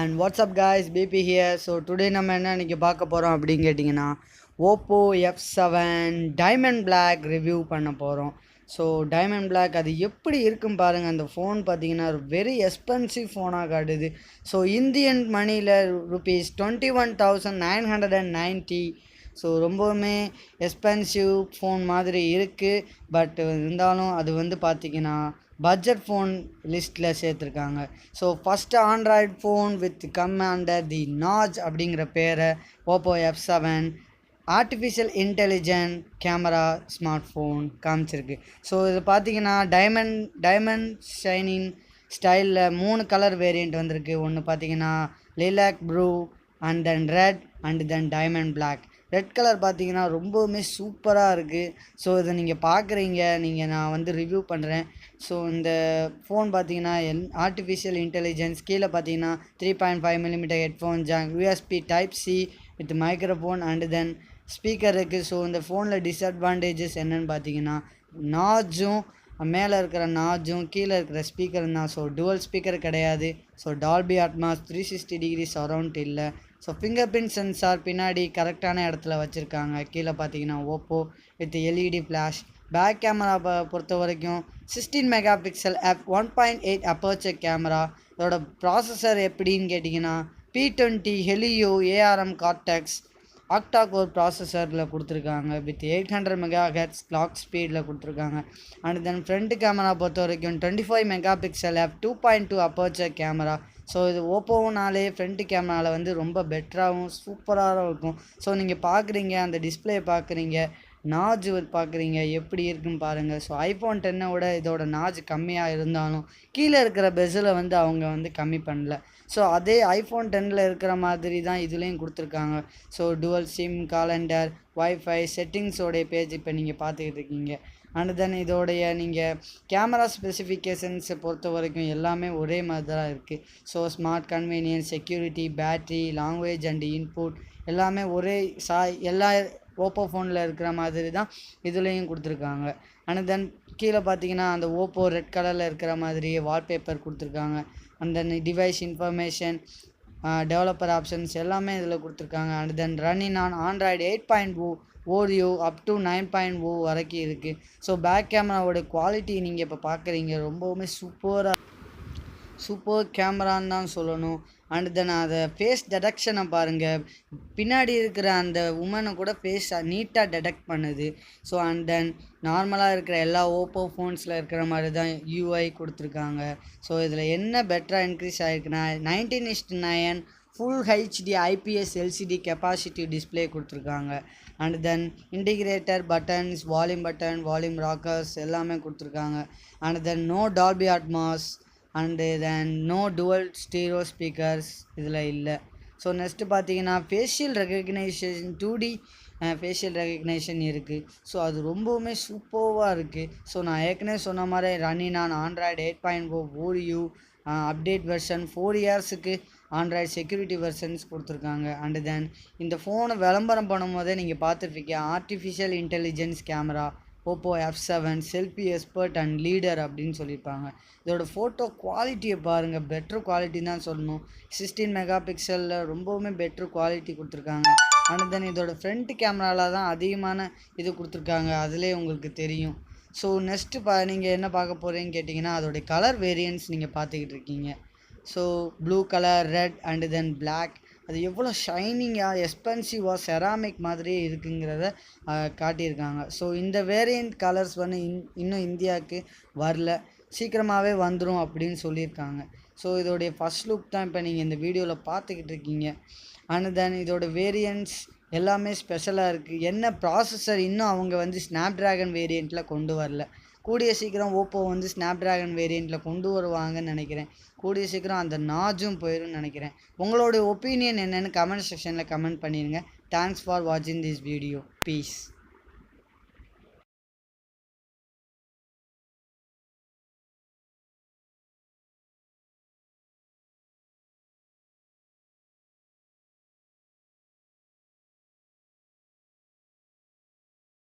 And what's up guys, BP here. So today நம்ம என்ன இன்னைக்கு பார்க்க போகிறோம் அப்படின்னு கேட்டிங்கன்னா oppo F7 diamond black review பண்ண போகிறோம். ஸோ டைமண்ட் பிளாக் அது எப்படி இருக்கும் பாருங்கள். அந்த ஃபோன் பார்த்தீங்கன்னா வெரி எக்ஸ்பென்சிவ் ஃபோனாக காட்டுது. ஸோ இந்தியன் மணியில் ருபீஸ் 21,990. ஸோ ரொம்பவுமே எக்ஸ்பென்சிவ் ஃபோன் மாதிரி இருக்குது. பட் இருந்தாலும் அது வந்து பார்த்திங்கன்னா பட்ஜெட் ஃபோன் லிஸ்ட்டில் சேர்த்துருக்காங்க. So first android phone with come under the notch அப்படிங்கிற பேரை Oppo F7 artificial intelligent camera smart phone காமிச்சிருக்கு. ஸோ இது பார்த்திங்கன்னா டைமண்ட் ஷைனிங் ஸ்டைலில் 3 கலர் வேரியண்ட் வந்திருக்கு. ஒன்று பார்த்திங்கன்னா lilac blue and then red and then diamond black. Red colour பார்த்தீங்கன்னா ரொம்பவுமே சூப்பராக இருக்குது. ஸோ இதை நீங்கள் பார்க்குறீங்க, நான் வந்து ரிவ்யூ பண்ணுறேன். ஸோ இந்த ஃபோன் பார்த்தீங்கன்னா ஆர்டிஃபிஷியல் இன்டெலிஜென்ஸ் கீழே பார்த்தீங்கன்னா 3.5mm headphone jack, USB Type-C with microphone and then speaker இருக்குது. ஸோ இந்த ஃபோனில் டிஸ்அட்வான்டேஜஸ் என்னென்னு பார்த்தீங்கன்னா நாஜும் மேலே இருக்கிற நாஜும் கீழே இருக்கிற ஸ்பீக்கர் தான். ஸோ டுவல் ஸ்பீக்கர் கிடையாது. So Dolby Atmos 360 degree surround இல்லை. ஸோ ஃபிங்கர் பிரிண்ட் சென்சார் பின்னாடி கரெக்டான இடத்துல வச்சுருக்காங்க. கீழே பார்த்தீங்கன்னா Oppo with LED flash. Back camera பொறுத்த வரைக்கும் 16 மெகாபிக்சல் f1.8 அப்பர்ச்சர் கேமரா. இதோட ப்ராசஸர் எப்படின்னு கேட்டிங்கன்னா P20 Helio ARM Cortex octa core ப்ராசஸரில் கொடுத்துருக்காங்க வித் 800 MHz கிளாக் ஸ்பீடில் கொடுத்துருக்காங்க. அண்ட் தென் ஃப்ரண்ட் கேமரா பொறுத்த வரைக்கும் 25 megapixel f2.2 aperture camera. So இது ஓப்போனாலே ஃப்ரண்ட் கேமராவில் வந்து ரொம்ப பெட்டராகவும் சூப்பராகவும் இருக்கும். ஸோ நீங்கள் பார்க்குறீங்க, அந்த டிஸ்பிளே பார்க்குறீங்க, நாஜ் பார்க்குறீங்க எப்படி இருக்குன்னு பாருங்கள். ஸோ iPhone 10 விட இதோட நாஜ் கம்மியாக இருந்தாலும் கீழே இருக்கிற பெஸில் வந்து அவங்க வந்து கம்மி பண்ணல. ஸோ அதே iPhone 10 இருக்கிற மாதிரி தான் இதுலேயும் கொடுத்துருக்காங்க. So dual sim, calendar, wifi, செட்டிங்ஸோடைய பேஜ் இப்போ நீங்கள் பார்த்துக்கிட்டு இருக்கீங்க. அண்ட் தென் இதோடைய நீங்கள் கேமரா ஸ்பெசிஃபிகேஷன்ஸை பொறுத்த வரைக்கும் எல்லாமே ஒரே மாதிரி தான் இருக்குது. So smart, convenience, security, battery, language and input எல்லாமே ஒரே எல்லா ஓப்போ ஃபோனில் இருக்கிற மாதிரி தான் இதுலேயும் கொடுத்துருக்காங்க. அண்ட் தென் கீழே பார்த்தீங்கன்னா அந்த ஓப்போ ரெட் கலரில் இருக்கிற மாதிரியே வால்பேப்பர் கொடுத்துருக்காங்க. And then device information, developer options எல்லாமே இதில் கொடுத்துருக்காங்க. And then running on Android 8.0 Oreo up to 9.0 வரைக்கும் இருக்குது. ஸோ பேக் கேமராவோட குவாலிட்டி நீங்கள் இப்போ பார்க்குறீங்க, ரொம்பவுமே சூப்பர் கேமரான்னு தான் சொல்லணும். அண்ட் தென் அதை ஃபேஸ் டெடக்ஷனை பாருங்கள், பின்னாடி இருக்கிற அந்த உமனை கூட ஃபேஸ் நீட்டாக டெடெக்ட் பண்ணுது. ஸோ அண்ட் தென் நார்மலாக இருக்கிற எல்லா ஓப்போ ஃபோன்ஸில் இருக்கிற மாதிரி தான் UI கொடுத்துருக்காங்க. ஸோ இதில் என்ன பெட்டராக இன்க்ரீஸ் ஆகிருக்குன்னா 19:9 full HD IPS LCD capacity display கொடுத்துருக்காங்க. And then integrator buttons, volume button, volume rockers எல்லாமே கொடுத்துருக்காங்க. And then no Dolby Atmos and then no dual stereo speakers இதில் இல்லை. ஸோ நெக்ஸ்ட்டு பார்த்தீங்கன்னா facial recognition 2D facial recognition இருக்குது. So அது ரொம்பவுமே சூப்பராக இருக்குது. ஸோ நான் ஏற்கனவே சொன்ன மாதிரி running on Android 8.0 Oreo update version 4 இயர்ஸுக்கு ஆண்ட்ராய்டு செக்யூரிட்டி வெர்ஷன்ஸ் கொடுத்துருக்காங்க. அண்டு தென் இந்த ஃபோனை விளம்பரம் பண்ணும் போதே நீங்கள் பார்த்துருப்பீங்க, artificial intelligence camera Oppo F7 selfie expert and leader அப்படின்னு சொல்லியிருப்பாங்க. இதோட ஃபோட்டோ குவாலிட்டியை பாருங்கள், பெட்ரு குவாலிட்டி தான் சொல்லணும். 16 மெகாபிக்சலில் ரொம்பவுமே பெட்ரு குவாலிட்டி கொடுத்துருக்காங்க. அண்ட் தென் இதோட ஃப்ரண்ட் கேமராவில் தான் அதிகமான இது கொடுத்துருக்காங்க, அதிலே உங்களுக்கு தெரியும். ஸோ நெக்ஸ்ட்டு நீங்கள் என்ன பார்க்க போகிறீங்கன்னு கேட்டிங்கன்னா அதோடைய கலர் வேரியன்ட்ஸ் நீங்கள் பார்த்துக்கிட்டு இருக்கீங்க. So blue colour, red and then black. அது எவ்வளோ ஷைனிங்காக எக்ஸ்பென்சிவாக செராமிக் மாதிரியே இருக்குங்கிறத காட்டியிருக்காங்க. ஸோ இந்த வேரியண்ட் கலர்ஸ் வந்து இன்னும் இந்தியாவுக்கு வரல, சீக்கிரமாகவே வந்துடும் அப்படின்னு சொல்லியிருக்காங்க. ஸோ இதோடைய ஃபஸ்ட் லுக் தான் இப்போ நீங்கள் இந்த வீடியோவில் பார்த்துக்கிட்டு இருக்கீங்க. அண்ட் தென் இதோட வேரியண்ட்ஸ் எல்லாமே ஸ்பெஷலாக இருக்குது. என்ன ப்ராசஸர் இன்னும் அவங்க வந்து ஸ்னாப்ட்ராகன் வேரியண்ட்டில் கொண்டு வரல. கூடிய சீக்கிரம் ஓப்போ வந்து ஸ்னாப்ட்ராகன் வேரியண்ட்டில் கொண்டு வருவாங்கன்னு நினைக்கிறேன். கூடிய சீக்கிரம் அந்த நாஜும் போயிடும்னு நினைக்கிறேன். உங்களோட ஒப்பீனியன் என்னென்னு கமெண்ட் செக்ஷனில் கமெண்ட் பண்ணிடுங்க. தேங்க்ஸ் ஃபார் வாட்சிங் திஸ் வீடியோ. பீஸ்.